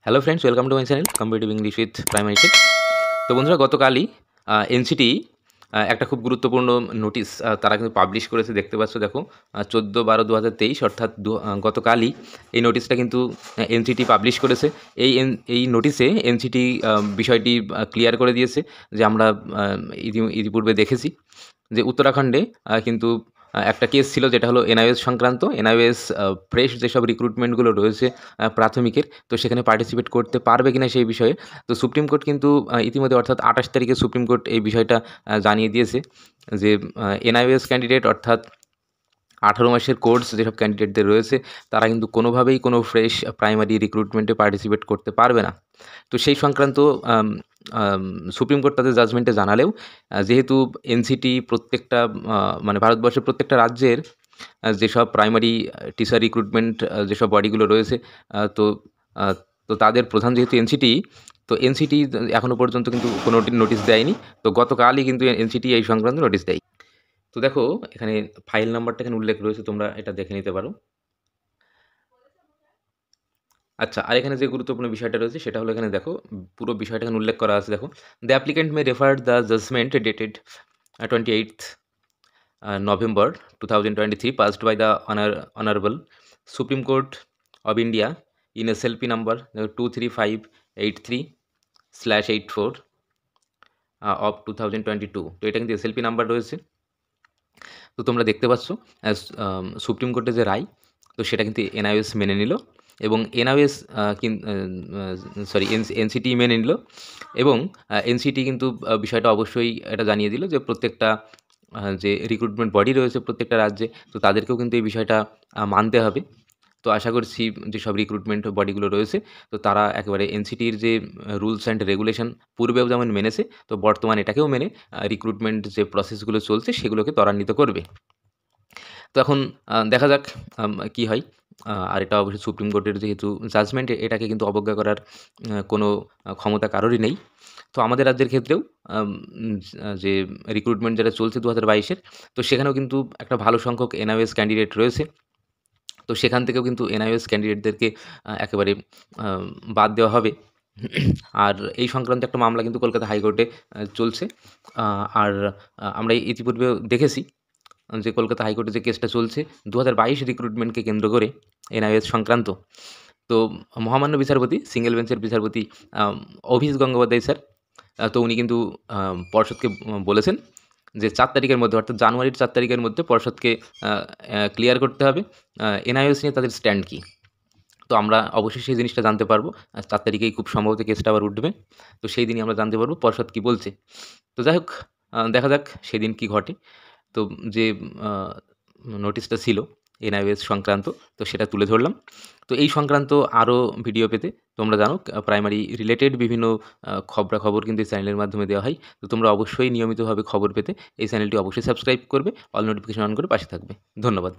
Hello friends, welcome to my channel competitive English with primary tech. তো বন্ধুরা, গতকালই NCT একটা খুব গুরুত্বপূর্ণ নোটিশ তারা কিন্তু পাবলিশ করেছে। দেখতে পাচ্ছ, দেখো 14/12/2023 অর্থাৎ গতকালই এই নোটিশটা কিন্তু এনসিটি পাবলিশ করেছে। এই নোটিশে এনসিটি বিষয়টি ক্লিয়ার করে দিয়েছে যে আমরা ইতিপূর্বে দেখেছি যে উত্তরাখণ্ডে কিন্তু একটা কেস ছিল, যেটা হলো এনআইওএস সংক্রান্ত। এনআইওএস ফ্রেশ যেসব রিক্রুটমেন্টগুলো রয়েছে প্রাথমিকের, তো সেখানে পার্টিসিপেট করতে পারবে কিনা সেই বিষয়ে। তো সুপ্রিম কোর্ট কিন্তু ইতিমধ্যে অর্থাৎ 28 তারিখে সুপ্রিম কোর্ট এই বিষয়টা জানিয়ে দিয়েছে যে এনআইওএস ক্যান্ডিডেট অর্থাৎ 18 মাসের কোর্স যেসব ক্যান্ডিডেটদের রয়েছে, তারা কিন্তু কোনোভাবেই কোনো ফ্রেশ প্রাইমারি রিক্রুটমেন্টে পার্টিসিপেট করতে পারবে না। তো সেই সংক্রান্ত সুপ্রিম কোর্ট তাদের জাজমেন্টে জানালেও যেহেতু এনসিটি প্রত্যেকটা মানে ভারতবর্ষের প্রত্যেকটা রাজ্যের যেসব প্রাইমারি টিচার রিক্রুটমেন্ট যেসব বডিগুলো রয়েছে, তো আহ, তো তাদের প্রধান যেহেতু এনসিটি, তো এনসিটি এখনও পর্যন্ত কিন্তু কোনো নোটিশ দেয়নি। তো গতকালই কিন্তু এনসিটি এই সংক্রান্ত নোটিশ দেয়। তো দেখো, এখানে ফাইল নাম্বারটা এখানে উল্লেখ রয়েছে, তোমরা এটা দেখে নিতে পারো। আচ্ছা, আর এখানে যে গুরুত্বপূর্ণ বিষয়টা রয়েছে সেটা হলো, এখানে দেখো পুরো বিষয়টা এখানে উল্লেখ করা আছে। দেখো, the applicant may refer the judgment dated 28th November 2023 passed by the Honorable Supreme Court of India in SLP number 23583/84 of 2022। তো এটা কিন্তু এসএলপি নাম্বার রয়েছে। তো তোমরা দেখতে পাচ্ছ সুপ্রিম কোর্টের যে রায়, তো সেটা কিন্তু এনআইওএস মেনে নিল, এবং এনআইওএস সরি এনসিটি মেনে নিল, এবং এনসিটি কিন্তু বিষয়টা অবশ্যই এটা জানিয়ে দিল যে প্রত্যেকটা যে রিক্রুটমেন্ট বডি রয়েছে প্রত্যেকটা রাজ্যে, তো তাদেরকেও কিন্তু এই বিষয়টা মানতে হবে। তো আশা করছি যেসব রিক্রুটমেন্ট বডিগুলো রয়েছে, তো তারা একেবারে এনসিটির যে রুলস অ্যান্ড রেগুলেশন পূর্বেও যেমন মেনেছে, তো বর্তমানে এটাকেও মেনে রিক্রুটমেন্ট যে প্রসেসগুলো চলছে সেগুলোকে ত্বরান্বিত করবে। তো এখন দেখা যাক কি হয়। আর এটা অবশ্যই সুপ্রিম কোর্টের যেহেতু জাজমেন্ট, এটাকে কিন্তু অবজ্ঞা করার কোনো ক্ষমতা কারোরই নেই। তো আমাদের রাজ্যের ক্ষেত্রেও যে রিক্রুটমেন্ট যেটা চলছে 2022-এর, তো সেখানেও কিন্তু একটা ভালো সংখ্যক এনআইওএস ক্যান্ডিডেট রয়েছে। তো সেখান থেকেও কিন্তু এনআইওএস ক্যান্ডিডেটদেরকে একেবারে বাদ দেওয়া হবে। আর এই সংক্রান্ত একটা মামলা কিন্তু কলকাতা হাইকোর্টে চলছে। আর আমরা ইতিপূর্বেও দেখেছি যে কলকাতা হাইকোর্টে যে কেসটা চলছে 2022 রিক্রুটমেন্টকে কেন্দ্র করে এনআইওএস সংক্রান্ত। তো মহামান্য বিচারপতি, সিঙ্গেল বেঞ্চের বিচারপতি অভিজিৎ গঙ্গোপাধ্যায় স্যার, তো উনি কিন্তু পর্ষদকে বলেছেন যে 4 তারিখের মধ্যে, অর্থাৎ জানুয়ারির 4 তারিখের মধ্যে পর্ষদকে ক্লিয়ার করতে হবে এনআইওএস নিয়ে তাদের স্ট্যান্ড কী। তো আমরা অবশ্যই সেই জিনিসটা জানতে পারবো। 4 তারিখেই খুব সম্ভবত কেসটা আবার উঠবে। তো সেই দিনই আমরা জানতে পারবো পর্ষদ কী বলছে। তো যাই হোক, দেখা যাক সেদিন কী ঘটে। তো যে নোটিশটা ছিল এনআইওএস সংক্রান্ত, তো সেটা তুলে ধরলাম। তো এই সংক্রান্ত আরও ভিডিও পেতে তোমরা জানো প্রাইমারি রিলেটেড বিভিন্ন খবরাখবর কিন্তু এই চ্যানেলের মাধ্যমে দেওয়া হয়। তো তোমরা অবশ্যই নিয়মিতভাবে খবর পেতে এই চ্যানেলটি অবশ্যই সাবস্ক্রাইব করবে, অল নোটিফিকেশন অন করে পাশে থাকবে। ধন্যবাদ।